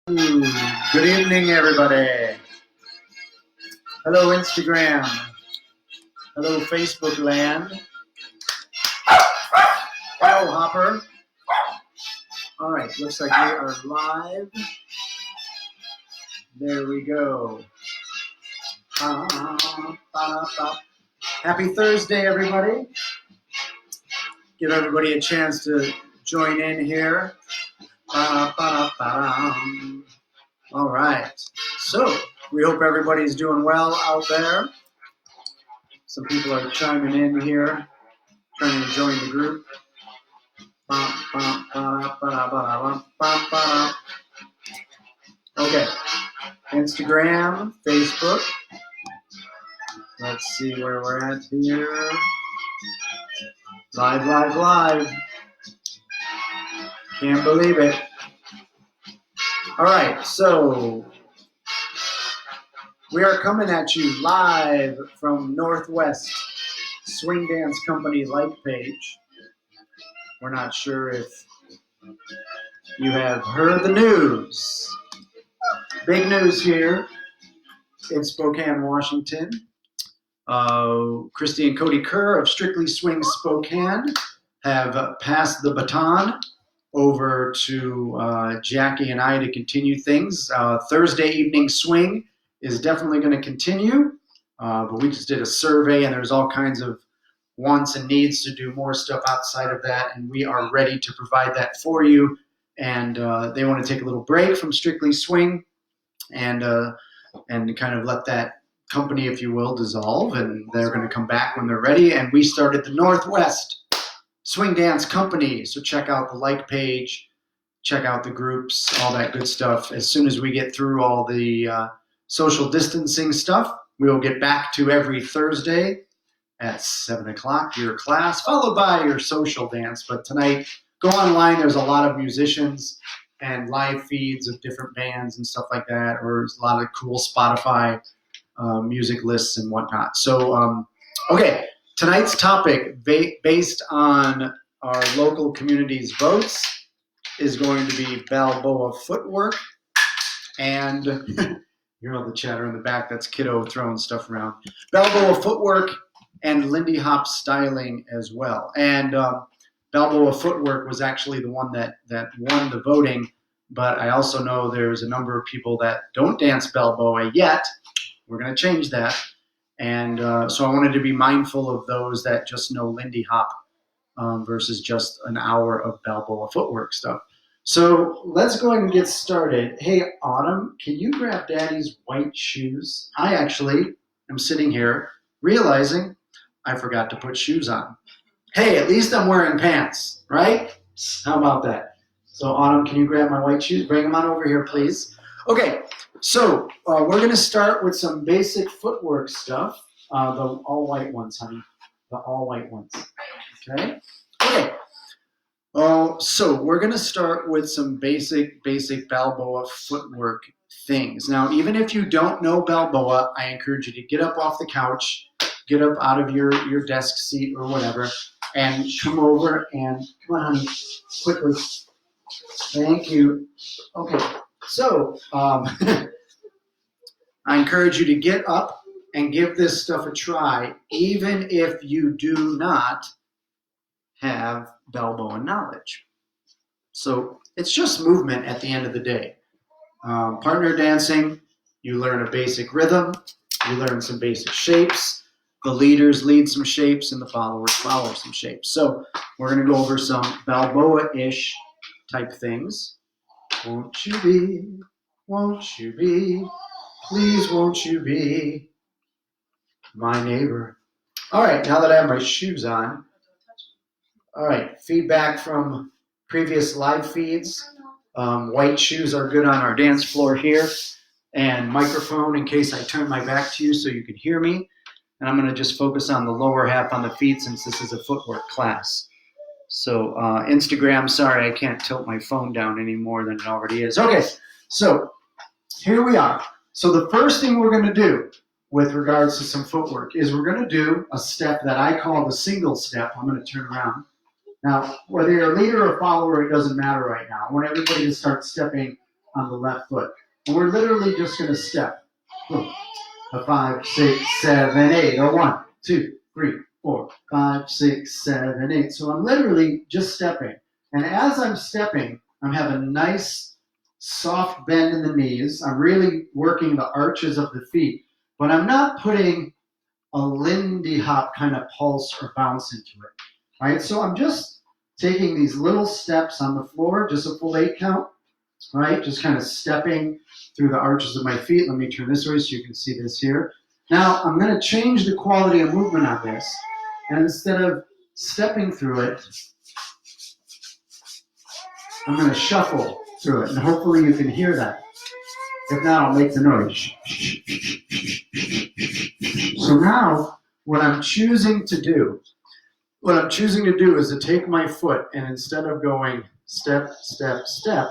Good evening, everybody. Hello, Instagram. Hello, Facebook land. Hello, Hopper. All right, looks like we are live. There we go. Happy Thursday, everybody. Give everybody a chance to join in here. All right. So, we hope everybody's doing well out there. Some people are chiming in here, trying to join the group. Okay. Instagram, Facebook. Let's see where we're at here. Live. Can't believe it. All right, so we are coming at you live from Northwest Swing Dance Company like page. We're not sure if you have heard the news. Big news here in Spokane, Washington. Christy and Cody Kerr of Strictly Swing Spokane have passed the baton over to Jackie and I to continue things. Thursday evening swing is definitely going to continue, but we just did a survey and there's all kinds of wants and needs to do more stuff outside of that, and we are ready to provide that for you. And they want to take a little break from Strictly Swing and kind of let that company, if you will, dissolve, and they're going to come back when they're ready. And we started the Northwest Swing Dance Company, so check out the like page, check out the groups, all that good stuff. As soon as we get through all the social distancing stuff, we will get back to every Thursday at 7 o'clock, your class, followed by your social dance. But tonight, go online. There's a lot of musicians and live feeds of different bands and stuff like that, or there's a lot of cool Spotify music lists and whatnot. So, okay, tonight's topic, based on our local community's votes, is going to be Balboa Footwork. And you know the chatter in the back, that's kiddo throwing stuff around. Balboa Footwork and Lindy Styling as well. And Balboa Footwork was actually the one that won the voting, but I also know there's a number of people that don't dance Balboa yet. We're going to change that. And so I wanted to be mindful of those that just know Lindy Hop versus just an hour of Balboa Footwork stuff. So let's go ahead and get started. Hey, Autumn, can you grab Daddy's white shoes? I actually am sitting here realizing I forgot to put shoes on. Hey, at least I'm wearing pants, right? How about that? So Autumn, can you grab my white shoes? Bring them on over here, please. Okay, so we're going to start with some basic footwork stuff. The all white ones, honey. The all white ones. Okay? Okay. So we're going to start with some basic Balboa footwork things. Now, even if you don't know Balboa, I encourage you to get up off the couch, get up out of your desk seat or whatever, and come over and, come on, honey, quickly. Thank you. Okay, so I encourage you to get up and give this stuff a try, even if you do not have Balboa knowledge. So it's just movement at the end of the day. Partner dancing, you learn a basic rhythm, you learn some basic shapes. The leaders lead some shapes and the followers follow some shapes. So we're going to go over some Balboa-ish type things. Won't you be, please won't you be my neighbor. All right, now that I have my shoes on. All right, feedback from previous live feeds. White shoes are good on our dance floor here. And microphone in case I turn my back to you so you can hear me. And I'm going to just focus on the lower half on the feet since this is a footwork class. So Instagram, sorry, I can't tilt my phone down any more than it already is. Okay, so here we are. So the first thing we're going to do with regards to some footwork is we're going to do a step that I call the single step. I'm going to turn around. Now, whether you're a leader or follower, it doesn't matter right now. I want everybody to start stepping on the left foot. And we're literally just going to step. Boom. A 5, 6, 7, 8. Or 1, 2, 3, 4, 5, 6, 7, 8. So I'm literally just stepping. And as I'm stepping, I'm having a nice soft bend in the knees. I'm really working the arches of the feet. But I'm not putting a Lindy hop kind of pulse or bounce into it. Right? So I'm just taking these little steps on the floor, just a full 8 count. Right? Just kind of stepping through the arches of my feet. Let me turn this way so you can see this here. Now, I'm going to change the quality of movement on this. And instead of stepping through it, I'm going to shuffle through it. And hopefully you can hear that. If not, I'll make the noise. So now, what I'm choosing to do is to take my foot, and instead of going step, step, step,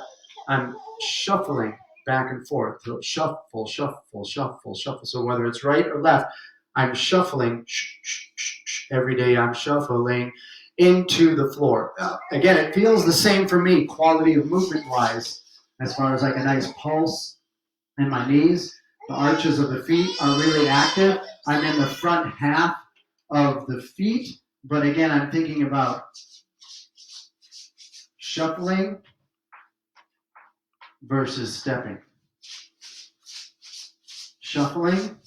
I'm shuffling back and forth. So shuffle, shuffle, shuffle, shuffle. So whether it's right or left, I'm shuffling. Every day I'm shuffling into the floor. Again, it feels the same for me, quality of movement-wise, as far as like a nice pulse in my knees. The arches of the feet are really active. I'm in the front half of the feet, but again, I'm thinking about shuffling versus stepping. Shuffling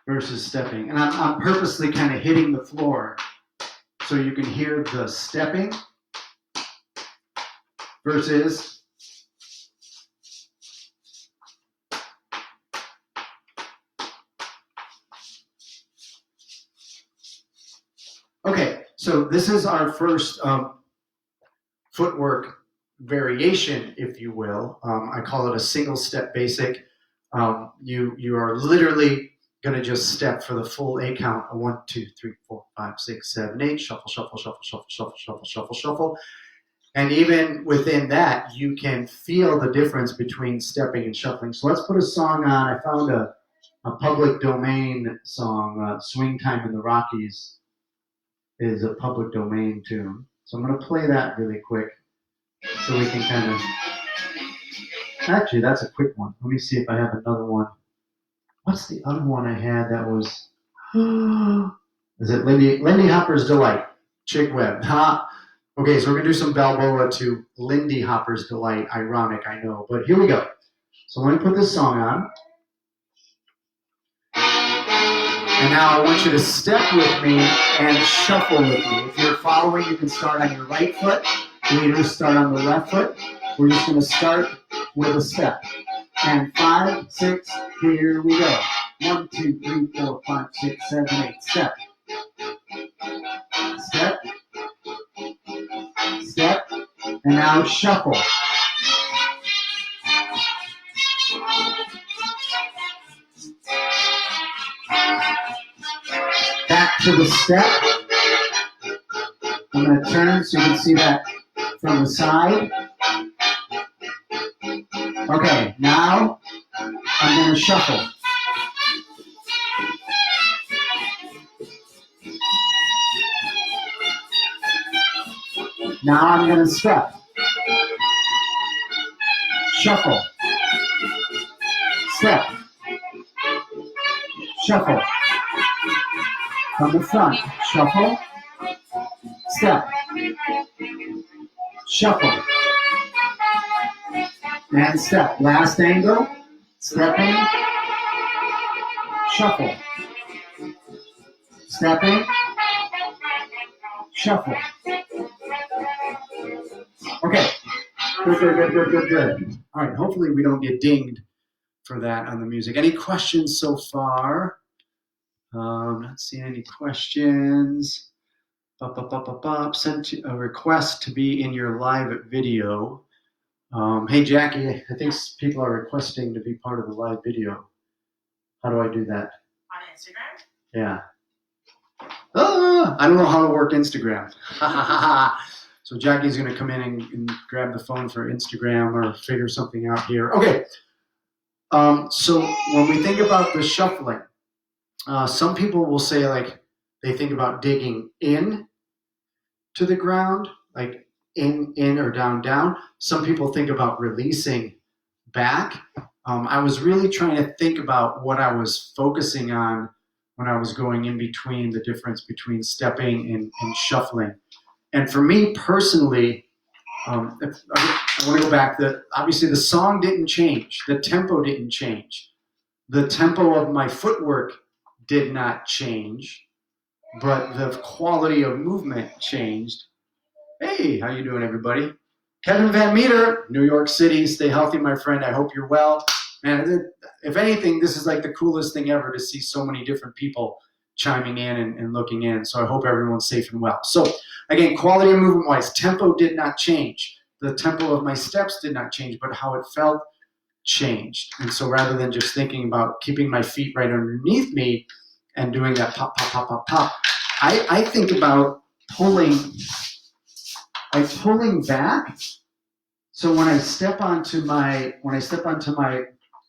versus stepping. And I'm purposely kind of hitting the floor so you can hear the stepping versus okay, so this is our first footwork variation, if you will. I call it a single step basic. You are literally going to just step for the full 8 count. 1, 2, 3, 4, 5, 6, 7, 8. Shuffle, shuffle, shuffle, shuffle, shuffle, shuffle, shuffle, shuffle. And even within that, you can feel the difference between stepping and shuffling. So let's put a song on. I found a public domain song, Swing Time in the Rockies is a public domain tune. So I'm going to play that really quick so we can kind of... Actually, that's a quick one. Let me see if I have another one. What's the other one I had that was... Is it Lindy Hopper's Delight? Chick Webb. Okay, so we're going to do some Balboa to Lindy Hopper's Delight. Ironic, I know. But here we go. So let me put this song on. And now I want you to step with me and shuffle with me. If you're following, you can start on your right foot. Leaders start on the left foot. We're just going to start with a step. And 5, 6, here we go. 1, 2, 3, 4, 5, 6, 7, 8. Step. Step. Step. And now shuffle. Back to the step. I'm going to turn so you can see that from the side. Okay, now I'm going to shuffle. Now I'm going to step. Shuffle. Step. Shuffle. From the front. Shuffle. Step. Shuffle. And step. Last angle. Stepping. Shuffle. Stepping. Shuffle. Okay. Good. All right. Hopefully we don't get dinged for that on the music. Any questions so far? Not seeing any questions. Sent a request to be in your live video. Hey, Jackie, I think people are requesting to be part of the live video. How do I do that? On Instagram? Yeah. I don't know how to work Instagram. So Jackie's going to come in and grab the phone for Instagram or figure something out here. Okay. So when we think about the shuffling, some people will say like they think about digging in to the ground, like in, or down, down. Some people think about releasing back. I was really trying to think about what I was focusing on when I was going in between, the difference between stepping and shuffling. And for me personally, I want to go back. Obviously, the song didn't change. The tempo didn't change. The tempo of my footwork did not change, but the quality of movement changed. Hey, how you doing, everybody? Kevin Van Meter, New York City. Stay healthy, my friend. I hope you're well. Man, if anything, this is like the coolest thing ever to see so many different people chiming in and looking in. So I hope everyone's safe and well. So again, quality of movement-wise, tempo did not change. The tempo of my steps did not change, but how it felt changed. And so rather than just thinking about keeping my feet right underneath me and doing that pop, pop, pop, pop, pop, I think about pulling back. So when I step onto my,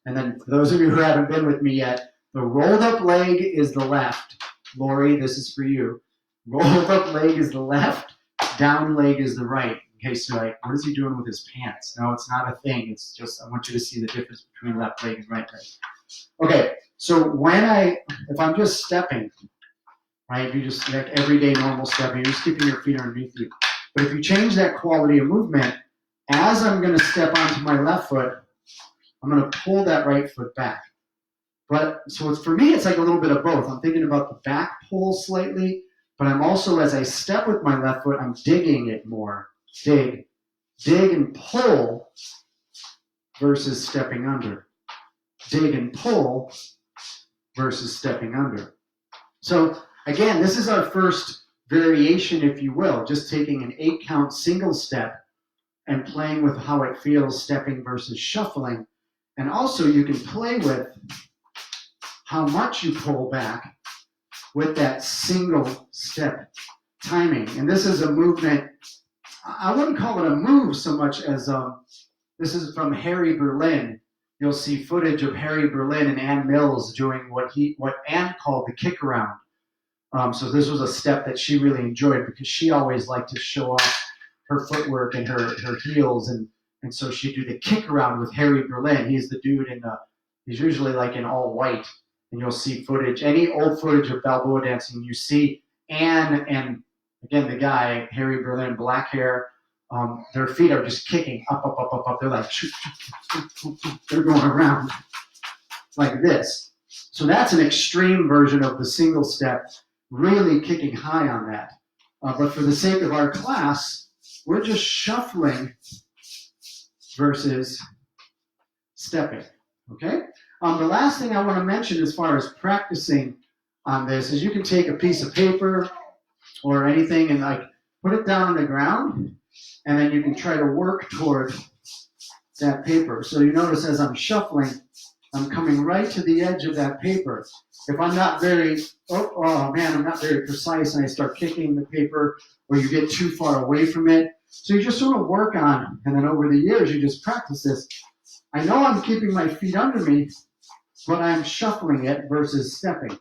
and then for those of you who haven't been with me yet, the rolled up leg is the left. Lori, this is for you. Rolled up leg is the left, down leg is the right. Okay, so like, what is he doing with his pants? No, it's not a thing. It's just, I want you to see the difference between left leg and right leg. Okay, so if I'm just stepping, right, if you just like everyday normal stepping, you're just keeping your feet underneath you. But if you change that quality of movement, as I'm going to step onto my left foot, I'm going to pull that right foot back. But so for me, it's like a little bit of both. I'm thinking about the back pull slightly, but I'm also, as I step with my left foot, I'm digging it more. Dig and pull versus stepping under. Dig and pull versus stepping under. So again, this is our first variation, if you will, just taking an 8-count single step and playing with how it feels stepping versus shuffling. And also you can play with how much you pull back with that single step timing. And this is a movement, I wouldn't call it a move so much as this is from Harry Berlin. You'll see footage of Harry Berlin and Ann Mills doing what Ann called the kick around. So this was a step that she really enjoyed because she always liked to show off her footwork and her heels, and so she'd do the kick around with Harry Berlin. He's the dude he's usually like in all white, and you'll see footage, any old footage of Balboa dancing, you see Ann and again the guy, Harry Berlin, black hair, their feet are just kicking up, up, up, up, up. They're like, they're going around like this. So that's an extreme version of the single step, really kicking high on that. But for the sake of our class, we're just shuffling versus stepping, okay? The last thing I want to mention as far as practicing on this is you can take a piece of paper or anything and like put it down on the ground, and then you can try to work toward that paper. So you notice as I'm shuffling, I'm coming right to the edge of that paper. If I'm not very, I'm not very precise and I start kicking the paper or you get too far away from it. So you just sort of work on, and then over the years you just practice this. I know I'm keeping my feet under me, but I'm shuffling it versus stepping.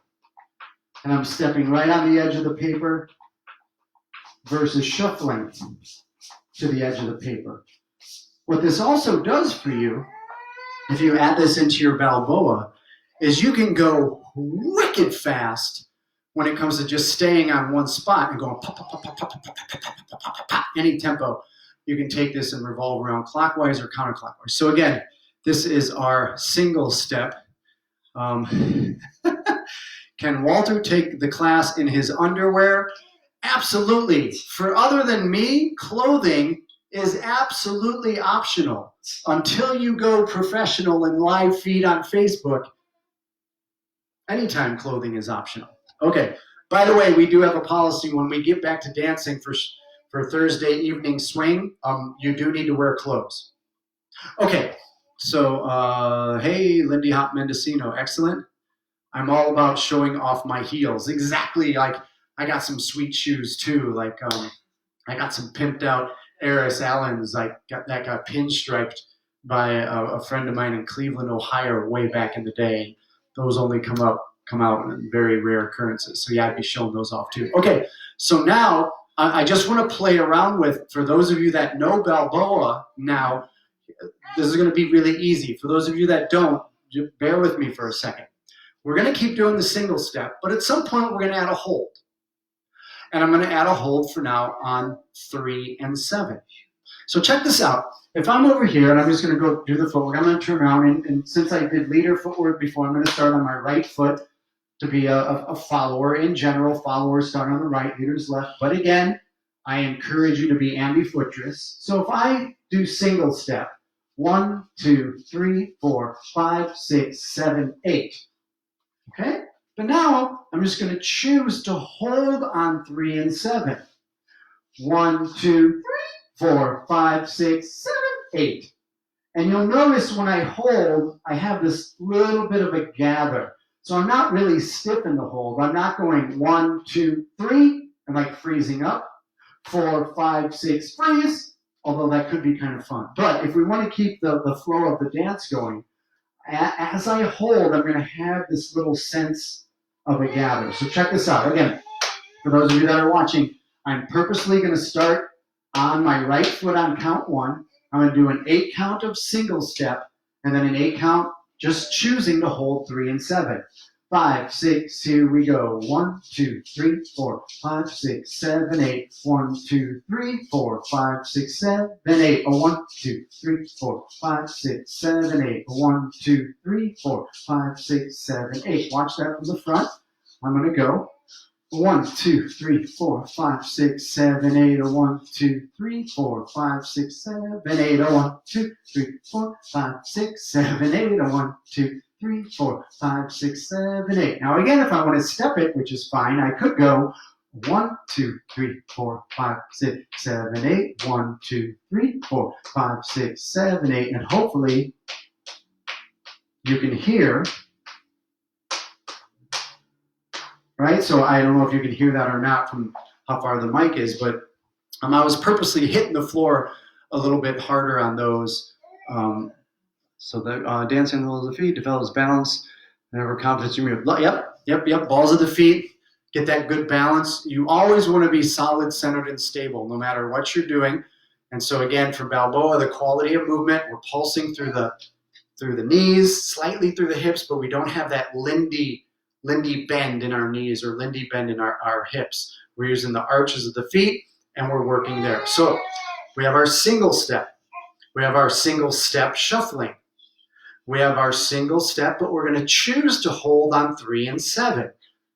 And I'm stepping right on the edge of the paper versus shuffling to the edge of the paper. What this also does for you, if you add this into your Balboa, is you can go wicked fast when it comes to just staying on one spot and going pop, pop, pop, pop, pop, pop, pop, pop, pop, pop, pop, pop, any tempo. You can take this and revolve around clockwise or counterclockwise. So again, this is our single step. Can Walter take the class in his underwear? Absolutely. For other than me, clothing is absolutely optional. Until you go professional and live feed on Facebook, anytime clothing is optional. Okay, by the way, we do have a policy when we get back to dancing for Thursday evening swing, you do need to wear clothes. Okay, so hey, Lindy Mendocino, excellent. I'm all about showing off my heels. Exactly, like I got some sweet shoes too, like I got some pimped out Eris Allens, that got pinstriped by a friend of mine in Cleveland, Ohio, way back in the day. Those only come out in very rare occurrences. So yeah, I'd be showing those off too. Okay, so now I just want to play around with, for those of you that know Balboa now, this is going to be really easy. For those of you that don't, just bear with me for a second. We're going to keep doing the single step, but at some point we're going to add a hold. And I'm going to add a hold for now on 3 and 7. So check this out. If I'm over here and I'm just going to go do the footwork, I'm going to turn around, and since I did leader footwork before, I'm going to start on my right foot to be a follower. In general, followers start on the right, leaders left. But again, I encourage you to be ambidextrous. So if I do single step, 1, 2, 3, 4, 5, 6, 7, 8. Okay? But now I'm just going to choose to hold on 3 and 7. 1, 2, 3, 4, 5, 6, 7, 8. And you'll notice when I hold, I have this little bit of a gather. So I'm not really stiff in the hold. I'm not going 1, 2, 3, and like freezing up. 4, 5, 6, freeze, although that could be kind of fun. But if we want to keep the flow of the dance going, as I hold, I'm going to have this little sense of a gather. So check this out. Again, for those of you that are watching, I'm purposely going to start on my right foot on count 1. I'm going to do an 8 count of single step, and then an 8 count just choosing to hold 3 and 7. 5, 6, here we go. 1, 2, 3, 4, 5, 6, 7, 8. 1, 2, 3, 4, 5, 6, 7, 8. 1, 2, 3, 4, 5, 6, 7, 8. 1, 2, 3, 4, 5, 6, 7, 8. Watch that from the front. I'm going to go 1, 2, 3, 4, 5, 6, 7, 8. 1, 2, 3, 4, 5, 6, 7, 8. 1, 2, 3, 4, 5, 6, 7, 8. 1, 2, 3, 4, 5, 6, 7, 8. Now again, if I want to step it, which is fine, I could go 1, 2, 3, 4, 5, 6, 7, 8. 1, 2, 3, 4, 5, 6, 7, 8. And hopefully you can hear, right? So I don't know if you can hear that or not from how far the mic is, but I was purposely hitting the floor a little bit harder on those. So that dancing the balls of the feet develops balance, whenever confidence you move. Yep. Balls of the feet, get that good balance. You always want to be solid, centered, and stable, no matter what you're doing. And so again, for Balboa, the quality of movement, we're pulsing through the knees, slightly through the hips, but we don't have that Lindy bend in our knees or Lindy bend in our hips. We're using the arches of the feet, and we're working there. So we have our single step. We have our single step shuffling. We have our single step, but we're going to choose to hold on 3 and 7.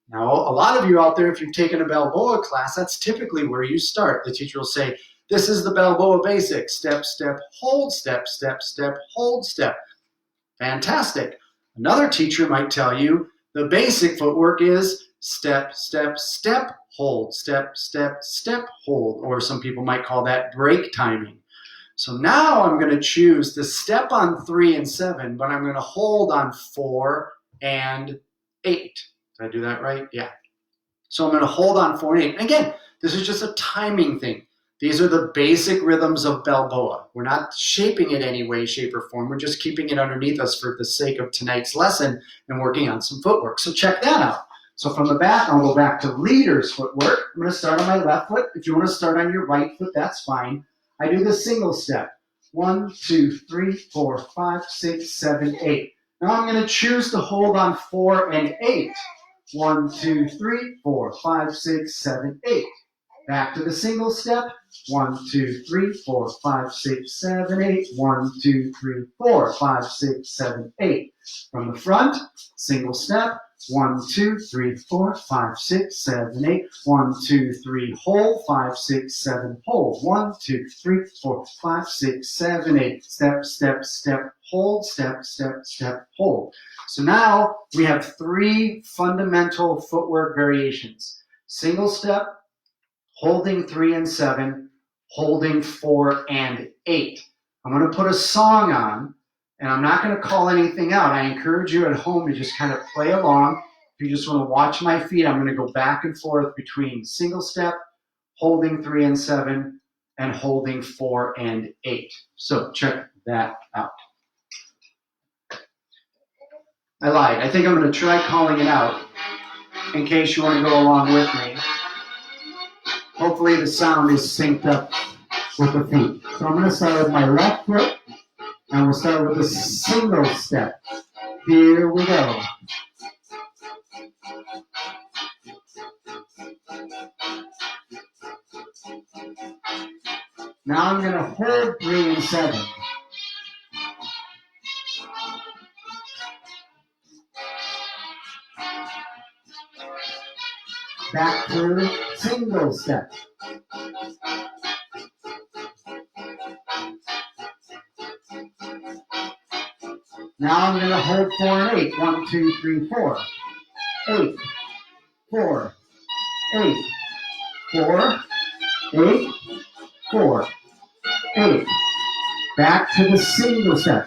Now, a lot of you out there, if you've taken a Balboa class, that's typically where you start. The teacher will say, this is the Balboa basic. Step, step, hold, step, step, step, hold, step. Fantastic. Another teacher might tell you the basic footwork is step, step, step, hold, step, step, step, hold, or some people might call that break timing. So now I'm going to choose to step on 3 and 7, but I'm going to hold on 4 and 8. Did I do that right? Yeah. So I'm going to hold on 4 and 8. And again, this is just a timing thing. These are the basic rhythms of Balboa. We're not shaping it any way, shape, or form. We're just keeping it underneath us for the sake of tonight's lesson and working on some footwork. So check that out. So from the back, I'll go back to leader's footwork. I'm going to start on my left foot. If you want to start on your right foot, that's fine. I do the single step. 1, 2, 3, 4, 5, 6, 7, 8. Now I'm going to choose to hold on 4 and 8. 1, 2, 3, 4, 5, 6, 7, 8. Back to the single step. 1, 2, 3, 4, 5, 6, 7, 8. 1, 2, 3, 4, 5, 6, 7, 8. From the front, single step. 1, 2, 3, 4, 5, 6, 7, 8. 1, 2, 3, hold. 5, 6, 7, hold. 1, 2, 3, 4, 5, 6, 7, 8. Step, step, step, hold. Step, step, step, hold. So now we have 3 fundamental footwork variations. Single step, holding 3 and 7, holding 4 and 8. I'm going to put a song on, and I'm not going to call anything out. I encourage you at home to just kind of play along. If you just want to watch my feet, I'm going to go back and forth between single step, holding 3 and 7, and holding 4 and 8. So check that out. I lied. I think I'm going to try calling it out in case you want to go along with me. hopefully the sound is synced up with the feet. So I'm going to start with my left foot, and we'll start with a single step. Here we go. Now I'm going to hold 3 and 7. Back to single step. Now I'm going to hold 4 and 8. 1, 2, 3, 4. 8, 4, 8, 4, 8, 4, 8. Back to the single step.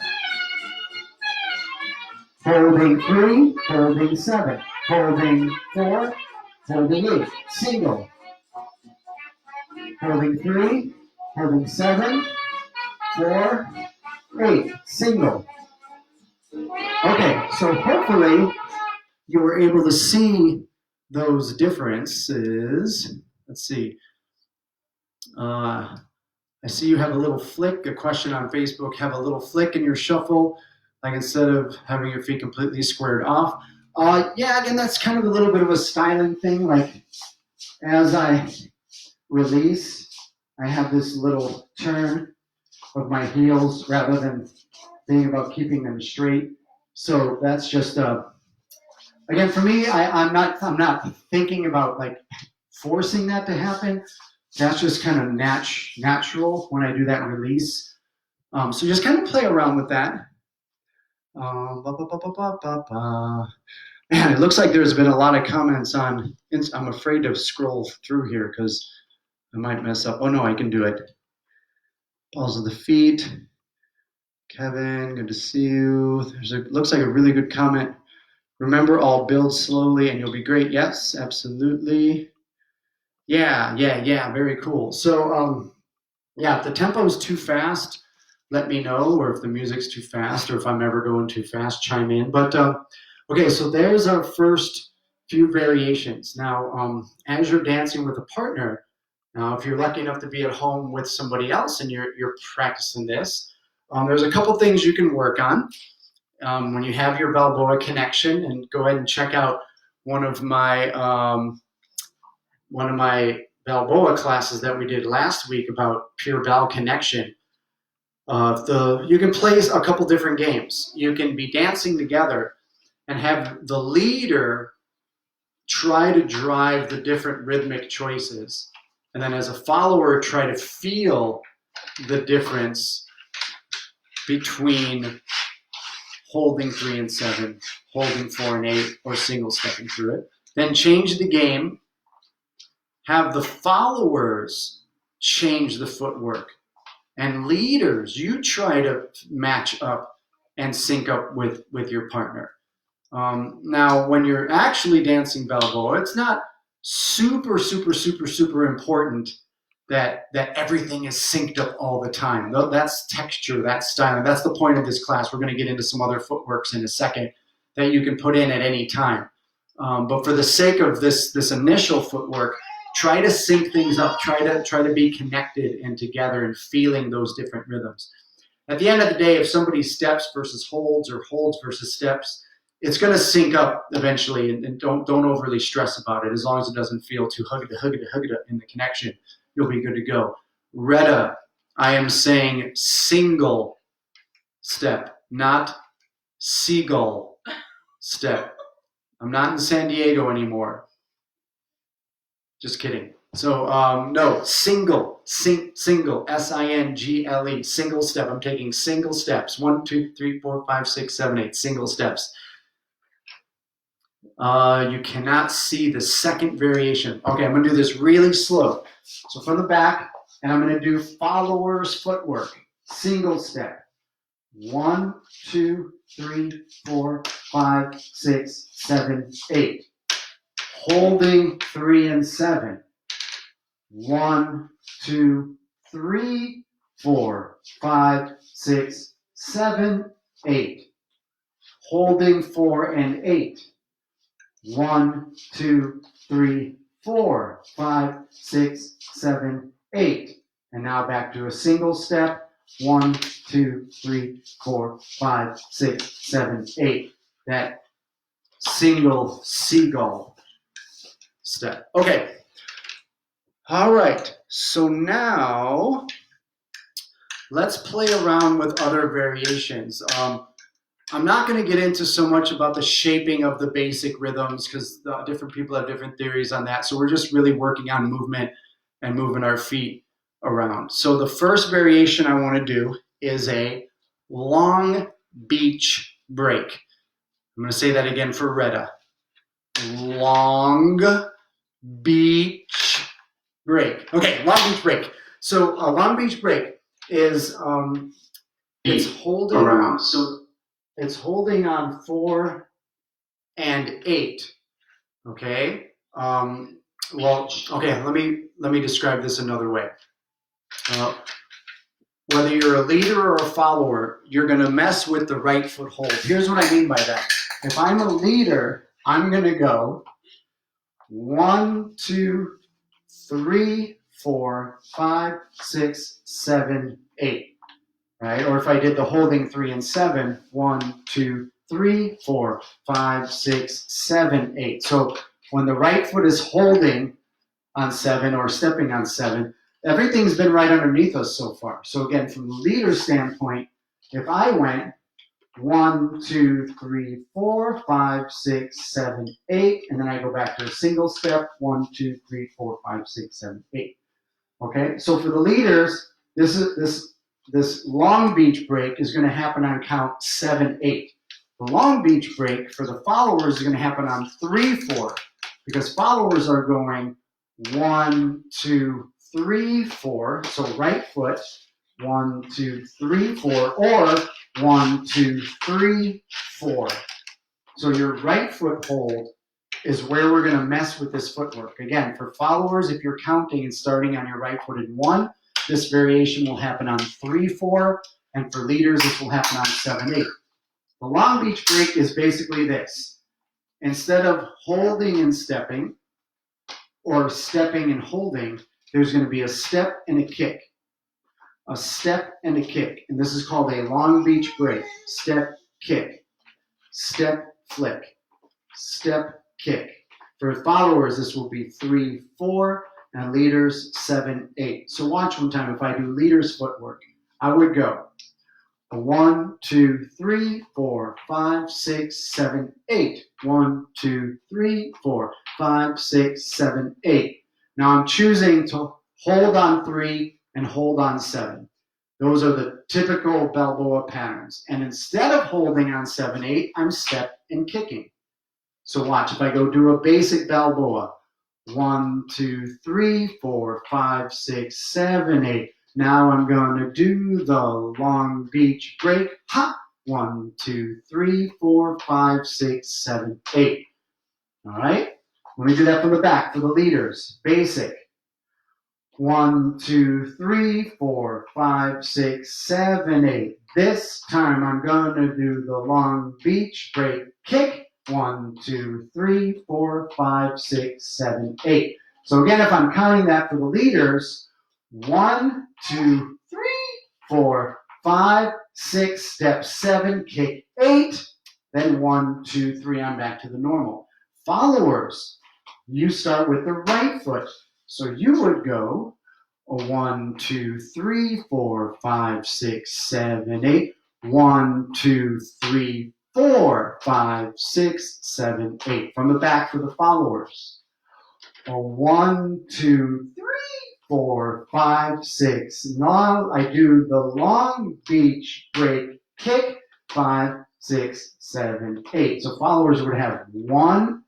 Holding 3, holding 7, holding 4, holding 8. Single. Holding 3, holding 7, 4, 8. Single. Okay, so hopefully you were able to see those differences. Let's see. I see you have a little flick, a question on Facebook, have a little flick in your shuffle, like instead of having your feet completely squared off. Yeah, again, that's kind of a little bit of a styling thing. Like as I release, I have this little turn of my heels rather than being about keeping them straight. So that's just, again, for me, I'm not thinking about like forcing that to happen. That's just kind of natural when I do that release. So just kind of play around with that. Man, it looks like there's been a lot of comments on. I'm afraid to scroll through here because I might mess up. Oh no, I can do it. Balls of the feet. Kevin, good to see you. Looks like a really good comment. Remember, I'll build slowly and you'll be great. Yes, absolutely. Yeah, very cool. So, yeah, if the tempo is too fast, let me know, or if the music's too fast, or if I'm ever going too fast, chime in. But, okay, so there's our first few variations. Now, as you're dancing with a partner, now if you're lucky enough to be at home with somebody else and you're practicing this, there's a couple things you can work on. When you have your Balboa connection, and go ahead and check out one of my Balboa classes that we did last week about pure Bal connection. You can play a couple different games. You can be dancing together and have the leader try to drive the different rhythmic choices, and then as a follower try to feel the difference between holding 3 and 7, holding 4 and 8, or single stepping through it. Then change the game. Have the followers change the footwork. And leaders, you try to match up and sync up with your partner. Now, when you're actually dancing Balboa, it's not super important that everything is synced up all the time. That's texture, that's styling. That's the point of this class. We're going to get into some other footworks in a second that you can put in at any time. But for the sake of this initial footwork, try to sync things up. Try to be connected and together and feeling those different rhythms. At the end of the day, if somebody steps versus holds or holds versus steps, it's going to sync up eventually, and don't overly stress about it. As long as it doesn't feel too hugga in the connection, you'll be good to go. Retta, I am saying single step, not seagull step. I'm not in San Diego anymore. Just kidding. So no, single, single, S-I-N-G-L-E, single step. I'm taking single steps. 1, 2, 3, 4, 5, 6, 7, 8, single steps. You cannot see the second variation. Okay, I'm going to do this really slow. So from the back, and I'm going to do followers footwork. Single step. 1, 2, 3, 4, 5, 6, 7, 8. Holding 3 and 7. 1, 2, 3, 4, 5, 6, 7, 8. Holding 4 and 8. 1, 2, 3, 4, 5, 6, 7, 8. And now back to a single step. 1, 2, 3, 4, 5, 6, 7, 8. That single seagull step. Okay. All right. So now let's play around with other variations. I'm not going to get into so much about the shaping of the basic rhythms because different people have different theories on that. So we're just really working on movement and moving our feet around. So the first variation I want to do is a long beach break. I'm going to say that again for Retta. Long beach break. Okay, long beach break. So a long beach break is it's holding around. So it's holding on 4 and 8. Okay. Well, okay. Let me describe this another way. Whether you're a leader or a follower, you're going to mess with the right foot hold. Here's what I mean by that. If I'm a leader, I'm going to go 1, 2, 3, 4, 5, 6, 7, 8. Right? Or if I did the holding 3 and 7, 1, 2, 3, 4, 5, 6, 7, 8. So when the right foot is holding on 7 or stepping on 7, everything's been right underneath us so far. So again, from the leader's standpoint, if I went 1, 2, 3, 4, 5, 6, 7, 8, and then I go back to a single step, 1, 2, 3, 4, 5, 6, 7, 8. Okay, so for the leaders, this long beach break is going to happen on count 7, 8. The long beach break for the followers is going to happen on 3, 4, because followers are going 1, 2, 3, 4. So right foot, 1, 2, 3, 4, or 1, 2, 3, 4. So your right foot hold is where we're going to mess with this footwork. Again, for followers, if you're counting and starting on your right foot in 1, this variation will happen on 3, 4, and for leaders, this will happen on 7, 8. The long beach break is basically this. Instead of holding and stepping, or stepping and holding, there's going to be a step and a kick. A step and a kick. And this is called a long beach break. Step, kick. Step, flick. Step, kick. For followers, this will be 3, 4, and leaders 7, 8. So watch one time. If I do leaders footwork, I would go 1, 2, 3, 4, 5, 6, 7, 8. 1, 2, 3, 4, 5, 6, 7, 8. Now I'm choosing to hold on 3 and hold on 7. Those are the typical Balboa patterns. And instead of holding on 7, 8, I'm step and kicking. So watch, if I go do a basic Balboa, 1, 2, 3, 4, 5, 6, 7, 8. Now I'm going to do the long beach break. Ha! 1, 2, 3, 4, 5, 6, 7, 8. All right? Let me do that from the back for the leaders. Basic. 1, 2, 3, 4, 5, 6, 7, 8. This time I'm going to do the long beach break kick. 1, 2, 3, 4, 5, 6, 7, 8. So again, if I'm counting that for the leaders, 1, 2, 3, 4, 5, 6, step 7, kick 8, then 1, 2, 3, I'm back to the normal. Followers, you start with the right foot. So you would go 1, 2, 3, 4, 5, 6, 7, 8. 1, 2, 3, 4, 5, 6, 7, 8. From the back for the followers. 1, 2, 3, 4, 5, 6. Now I do the long beach break kick. 5, 6, 7, 8. So followers would have 1,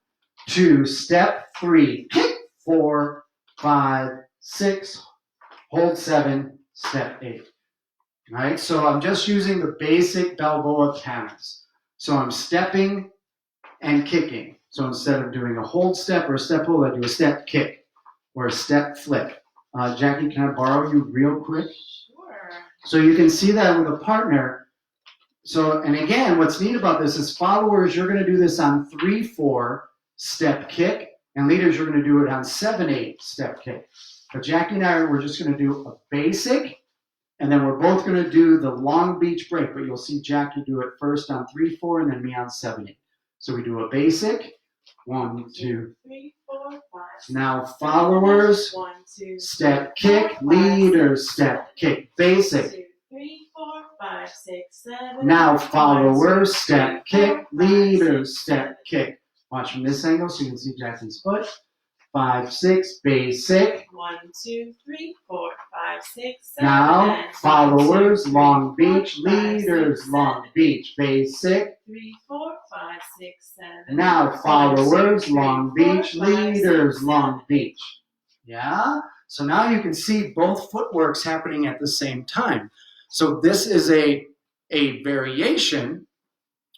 2, step 3, kick 4, 5, 6, hold 7, step 8. All right, so I'm just using the basic Balboa patterns. So I'm stepping and kicking. So instead of doing a hold step or a step hold, I do a step kick or a step flick. Jackie, can I borrow you real quick? Sure. So you can see that with a partner. So, and again, what's neat about this is followers, you're going to do this on 3, 4, step kick, And leaders, you're going to do it on 7/8 step kick. But Jackie and I, we're just going to do a basic, and then we're both going to do the long beach break. But you'll see Jackie do it first on 3/4, and then me on 7/8. So we do a basic. 1, 2, 3, 4, 5. Now followers, 1, 2, step kick, leaders, step kick, basic. 2, 3, 4, 5, 6, 7. Now followers, step kick, leaders, step kick. Watch from this angle so you can see Jackie's foot. 5, 6, basic. 1, 2, 3, 4, 5, 6, 7. Now followers, long beach, leaders, long beach, basic. 3, 4, 5, 6, 7. Now followers, long beach, leaders, long beach. Yeah? So now you can see both footworks happening at the same time. So this is a variation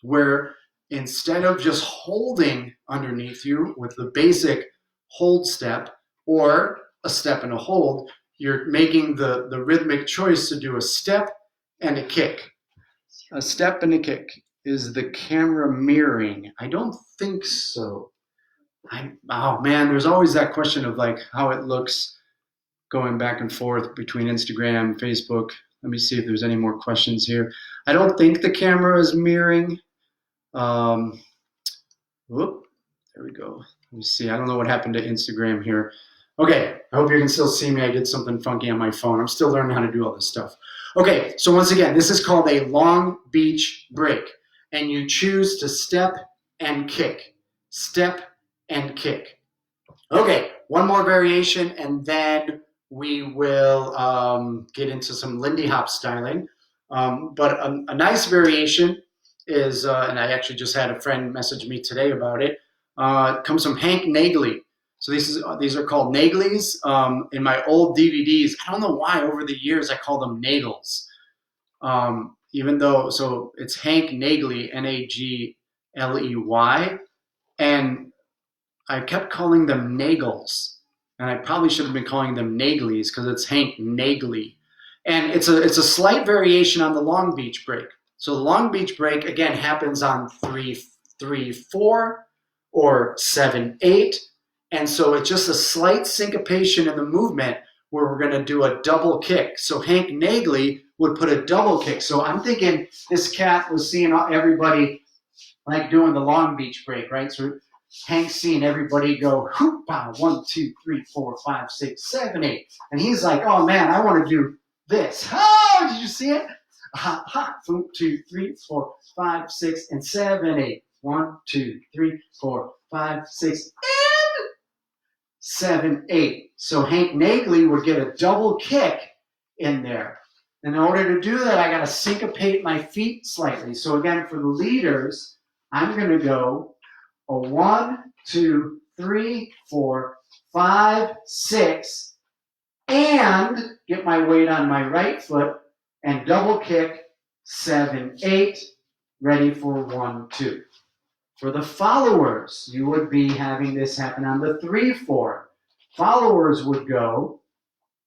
where instead of just holding underneath you with the basic hold step or a step and a hold, you're making the rhythmic choice to do a step and a kick. A step and a kick. Is the camera mirroring? I don't think so. Oh man, there's always that question of like how it looks going back and forth between Instagram, Facebook. Let me see if there's any more questions here. I don't think the camera is mirroring. Whoop, there we go. Let me see. I don't know what happened to Instagram here. Okay, I hope you can still see me. I did something funky on my phone. I'm still learning how to do all this stuff. Okay, so once again, this is called a long beach break. And you choose to step and kick. Step and kick. Okay, one more variation, and then we will get into some Lindy hop styling. But a nice variation is, and I actually just had a friend message me today about it, comes from Hank Nagley. So these are called Nagles. In my old DVDs, I don't know why over the years I call them Nagles. Even though, so it's Hank Nagley, Nagley, and I kept calling them Nagles, and I probably should have been calling them Nagleys because it's Hank Nagley. And it's a slight variation on the long beach break. So the long beach break, again, happens on 3, 3, 4 or 7, 8. And so it's just a slight syncopation in the movement where we're going to do a double kick. So Hank Nagley would put a double kick. So I'm thinking this cat was seeing everybody like doing the long beach break, right? So Hank's seeing everybody go, hoop-pow, 1, 2, 3, 4, 5, 6, 7, 8. And he's like, oh man, I want to do this. Oh, did you see it? Ha, ha, 1, 2, 3, 4, 5, 6, and 7, 8. 1, 2, 3, 4, 5, 6, and 7, 8. So Hank Nagley would get a double kick in there. In order to do that, I got to syncopate my feet slightly. So again, for the leaders, I'm going to go a 1, 2, 3, 4, 5, 6, and get my weight on my right foot and double kick 7, 8, ready for 1, 2. For the followers, you would be having this happen on the 3, 4. Followers would go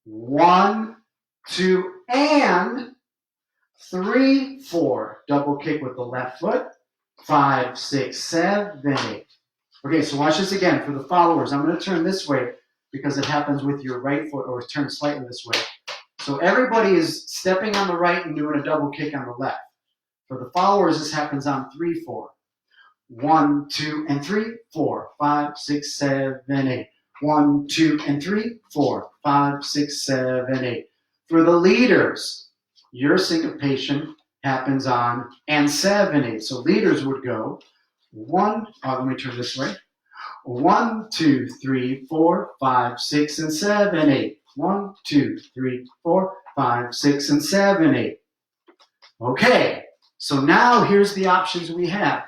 1, 2, and 3, 4. Double kick with the left foot. 5, 6, 7, 8. Okay, so watch this again. For the followers, I'm going to turn this way because it happens with your right foot, or turn slightly this way. So everybody is stepping on the right and doing a double kick on the left. For the followers, this happens on 3, 4. 1, 2, and 3, 4, 5, 6, 7, 8. 1, 2, and 3, 4, 5, 6, 7, 8. For the leaders, your syncopation happens on and 7, 8. So leaders would go 1, let me turn this way. 1, 2, 3, 4, 5, 6, and 7, 8. 1, 2, 3, 4, 5, 6, and 7, 8. Okay, so now here's the options we have.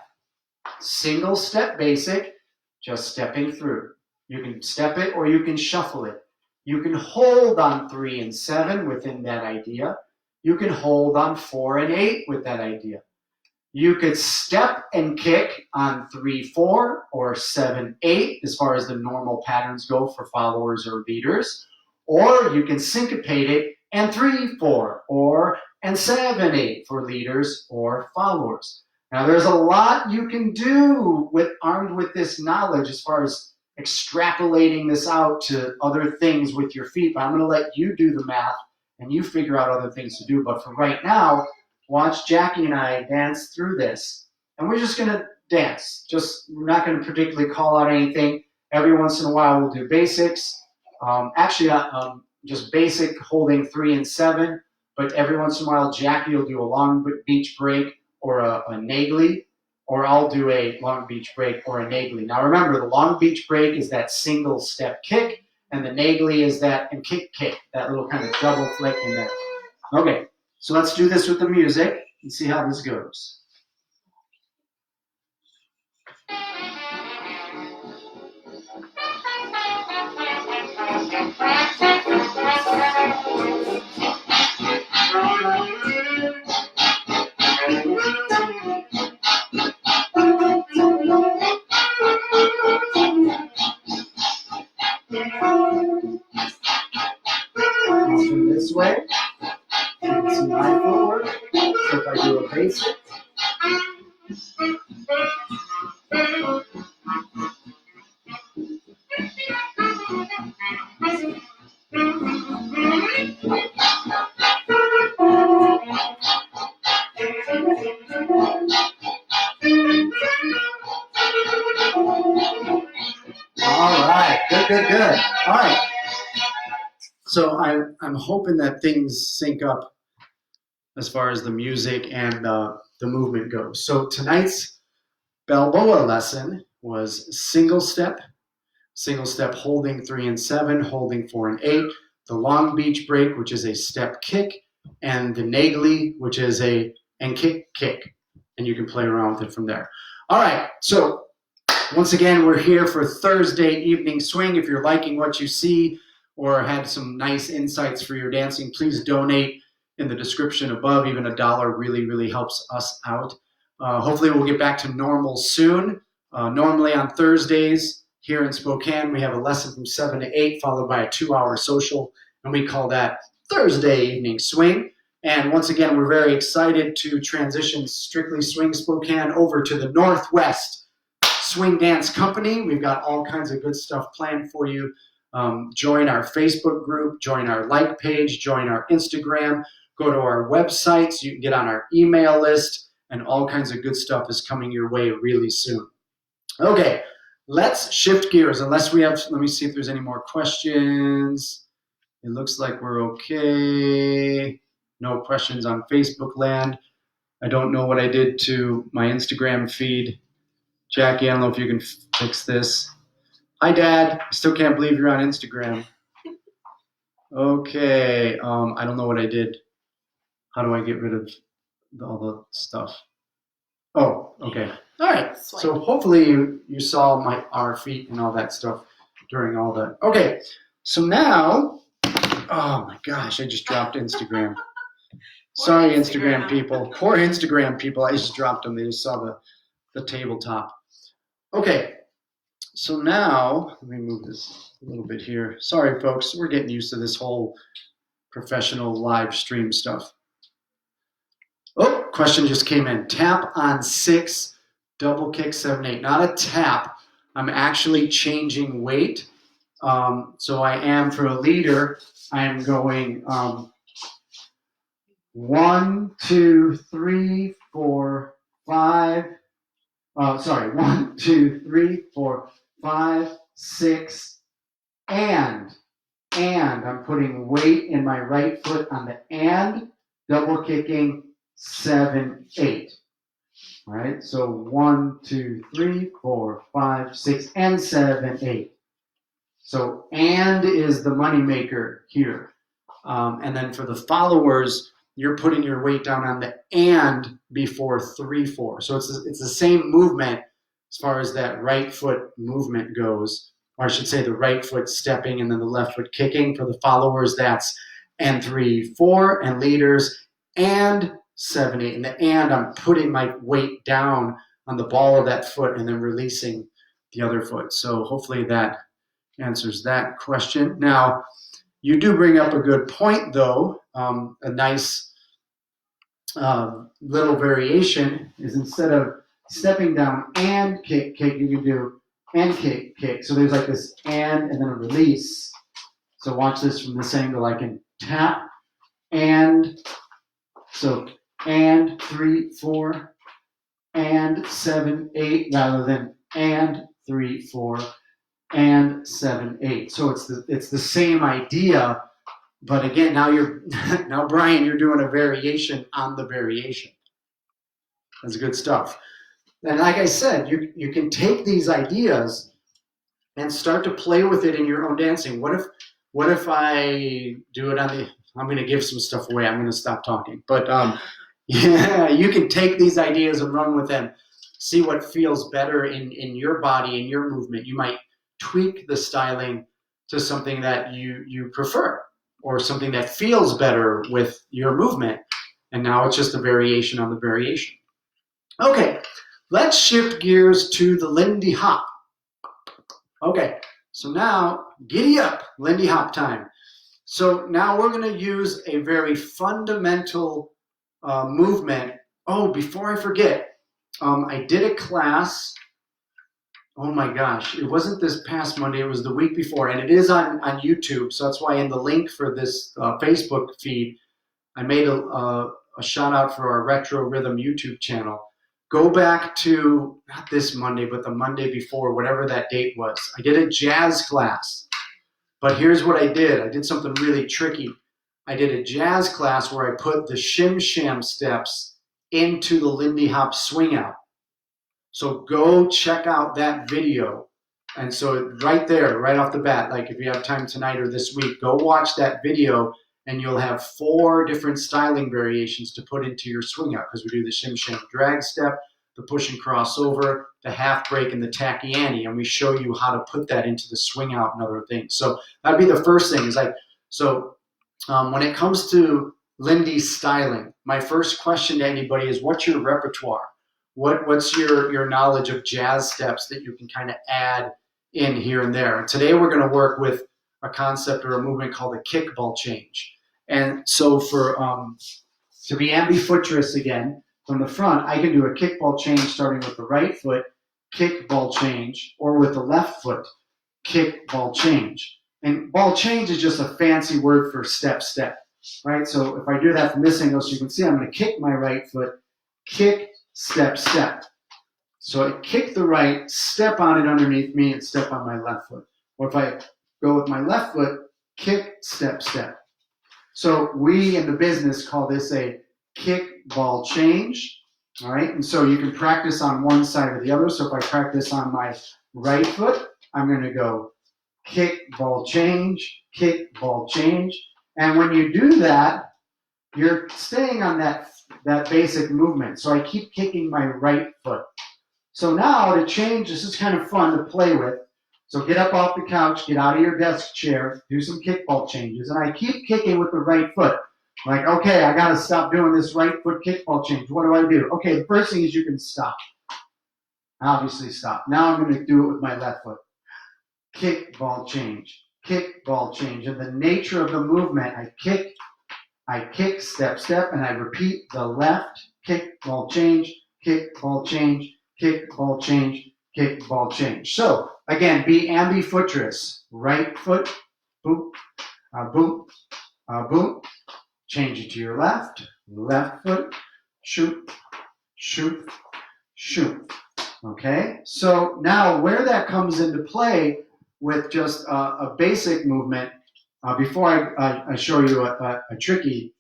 Single step basic, just stepping through. You can step it or you can shuffle it. You can hold on 3 and 7 within that idea. You can hold on 4 and 8 with that idea. You could step and kick on 3, 4 or 7, 8 as far as the normal patterns go for followers or leaders. Or you can syncopate it and 3, 4 or and 7, 8 for leaders or followers. Now there's a lot you can do armed with this knowledge as far as extrapolating this out to other things with your feet, but I'm going to let you do the math and you figure out other things to do. But for right now, watch Jackie and I dance through this. And we're just going to dance. We're not going to particularly call out anything. Every once in a while, we'll do basics. Just basic holding 3 and 7. But every once in a while, Jackie will do a long beach break or a Nagles, or I'll do a long beach break or a Nagles. Now remember, the long beach break is that single step kick, and the Nagles is that and kick, that little kind of double flick in there. Okay, so let's do this with the music and see how this goes. I'll do this way. You can see my footwork. So if I do a basic. All right, good. All right. So I'm hoping that things sync up as far as the music and the movement goes. So tonight's Balboa lesson was single step holding 3 and 7, holding 4 and 8, the long beach break, which is a step kick, and the Nagles, which is a and kick. And you can play around with it from there. All right, so once again, we're here for Thursday evening swing. If you're liking what you see or had some nice insights for your dancing, please donate in the description above. Even $1 really helps us out. Hopefully we'll get back to normal soon. Normally on Thursdays here in Spokane, we have a lesson from 7 to 8 followed by a 2-hour social, and we call that Thursday evening swing. And once again, we're very excited to transition Strictly Swing Spokane over to the Northwest Swing Dance Company. We've got all kinds of good stuff planned for you. Join our Facebook group, join our like page, join our Instagram, go to our website so you can get on our email list, and all kinds of good stuff is coming your way really soon. Okay, let's shift gears unless we have, let me see if there's any more questions. It looks like we're okay. No questions on Facebook land. I don't know what I did to my Instagram feed. Jackie, I don't know if you can fix this. Hi, Dad. I still can't believe you're on Instagram. Okay. I don't know what I did. How do I get rid of all the stuff? Oh, okay. All right. So hopefully you saw our feet and all that stuff during all that. Okay. So now, oh my gosh, I just dropped Instagram. Sorry, Instagram people. Poor Instagram people. I just dropped them. They just saw the tabletop. Okay. So now, let me move this a little bit here. Sorry, folks. We're getting used to this whole professional live stream stuff. Oh, question just came in. Tap on 6, double kick 7, 8. Not a tap. I'm actually changing weight. So I am, for a leader, I am going 1, 2, 3, 4, 5. 1, 2, 3, 4, 5, 6, and I'm putting weight in my right foot on the and, double kicking 7, 8. All right, so 1, 2, 3, 4, 5, 6, and 7, 8. So and is the moneymaker here. And then for the followers, you're putting your weight down on the and before 3, 4. So it's the same movement as far as that right foot movement goes, or I should say the right foot stepping and then the left foot kicking. For the followers, that's and 3, 4, and leaders and 7, 8. And the and, I'm putting my weight down on the ball of that foot and then releasing the other foot. So hopefully that answers that question. Now, you do bring up a good point, though. A nice little variation is instead of stepping down and kick, you can do and kick, kick. So there's like this and then a release. So watch this from this angle. I can tap and, so and 3, 4, and 7, 8, rather than and 3, 4, and 7, 8. So it's the same idea, but again, now Brian, you're doing a variation on the variation. That's good stuff. And like I said, you can take these ideas and start to play with it in your own dancing. What if I do it on the? I'm going to give some stuff away. I'm going to stop talking. But yeah, you can take these ideas and run with them. See what feels better in your body, in your movement. You might tweak the styling to something that you prefer, or something that feels better with your movement. And now it's just a variation on the variation. Okay, let's shift gears to the Lindy Hop. Okay, so now giddy up, Lindy Hop time. So now we're going to use a very fundamental movement. Oh, before I forget, I did a class. Oh my gosh, it wasn't this past Monday, it was the week before, and it is on YouTube. So that's why in the link for this Facebook feed, I made a shout out for our Retro Rhythm YouTube channel. Go back to, not this Monday, but the Monday before, whatever that date was. I did a jazz class. But here's what I did. I did something really tricky. I did a jazz class where I put the shim sham steps into the Lindy Hop swing out. So go check out that video. And so right there, right off the bat, like if you have time tonight or this week, go watch that video and you'll have 4 different styling variations to put into your swing out, because we do the shim sham drag step, the push and crossover, the half break, and the tacky Annie, and we show you how to put that into the swing out and other things. So that'd be the first thing. Is like, so when it comes to Lindy styling, my first question to anybody is, what's your repertoire? What's your knowledge of jazz steps that you can kind of add in here and there? And today we're going to work with a concept or a movement called a kickball change. And so for to be ambidextrous again, from the front, I can do a kickball change starting with the right foot, kickball change, or with the left foot, kickball change. And ball change is just a fancy word for step, step, right? So if I do that from this angle, so you can see I'm going to kick my right foot, kick, step, step. So I kick the right, step on it underneath me, and step on my left foot. Or if I go with my left foot, kick, step, step. So we in the business call this a kick ball change. All right, and so you can practice on one side or the other. So if I practice on my right foot, I'm going to go kick ball change, kick ball change. And when you do that, you're staying on that basic movement. So I keep kicking my right foot. So now to change, this is kind of fun to play with. So get up off the couch, get out of your desk chair, do some kickball changes. And I keep kicking with the right foot. Like, okay, I got to stop doing this right foot kickball change. What do I do? Okay, the first thing is you can stop. Obviously stop. Now I'm going to do it with my left foot. Kickball change, kickball change. And the nature of the movement, I kick, step, step, and I repeat the left, kickball change, kickball change, kickball change, kickball change. So, again, be ambidextrous. Right foot, boop, boop, boop. Change it to your left, left foot, shoot, shoot, shoot. Okay? So now where that comes into play with just a basic movement, before I show you a tricky